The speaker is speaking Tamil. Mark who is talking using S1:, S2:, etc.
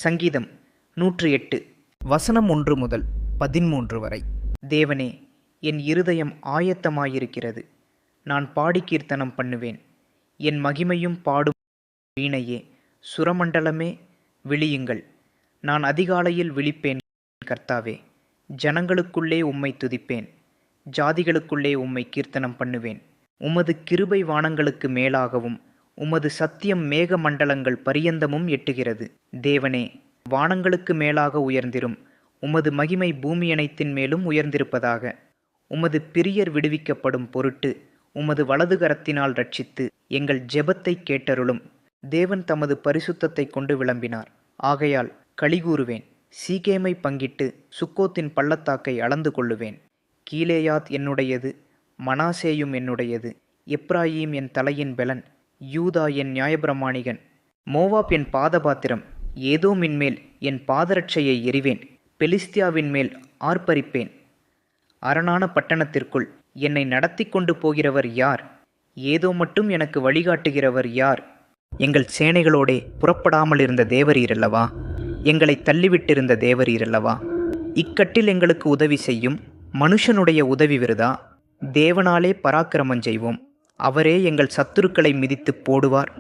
S1: சங்கீதம் 108 வசனம் 1 முதல் 13 வரை. தேவனே, என் இருதயம் ஆயத்தமாயிருக்கிறது, நான் பாடி கீர்த்தனம் பண்ணுவேன். என் மகிமையும் பாடும் வீணையே, சுரமண்டலமே விழியுங்கள். நான் அதிகாலையில் விழிப்பேன் கர்த்தாவே. ஜனங்களுக்குள்ளே உம்மை துதிப்பேன், ஜாதிகளுக்குள்ளே உம்மை கீர்த்தனம் பண்ணுவேன். உமது கிருபை வானங்களுக்கு மேலாகவும் உமது சத்தியம் மேக மண்டலங்கள் பரியந்தமும் எட்டுகிறது. தேவனே, வானங்களுக்கு மேலாக உயர்ந்திரும், உமது மகிமை பூமி அனைத்தின் மேலும் உயர்ந்திருப்பதாக. உமது பிரியர் விடுவிக்கப்படும் பொருட்டு உமது வலது கரத்தினால் ரட்சித்து எங்கள் ஜெபத்தை கேட்டருளும். தேவன் தமது பரிசுத்தத்தை கொண்டு விளம்பினார், ஆகையால் களிகூறுவேன். சீகேமை பங்கிட்டு சுக்கோத்தின் பள்ளத்தாக்கை அளந்து கொள்ளுவேன். கீலேயாத் என்னுடையது, மனாசேயும் என்னுடையது. எப்ராயீம் என் தலையின் பெலன், யூதா என் நியாயப்பிரமாணிகன். மோவாப் என் பாதபாத்திரம், ஏதோமின் மேல் என் பாதரட்சையை எறிவேன். பெலிஸ்தியாவின் மேல் ஆர்ப்பரிப்பேன். அரணான பட்டணத்திற்குள் என்னை நடத்தி கொண்டு போகிறவர் யார்? ஏதோ மட்டும் எனக்கு வழிகாட்டுகிறவர் யார்? எங்கள் சேனைகளோடே புறப்படாமல் இருந்த தேவரீரல்லவா? எங்களை தள்ளிவிட்டிருந்த தேவரீரல்லவா? இக்கட்டில் எங்களுக்கு உதவி செய்யும். மனுஷனுடைய உதவி விருதா? தேவனாலே பராக்கிரமம் செய்வோம். அவரே எங்கள் சத்துருக்களை மிதித்து போடுவார்.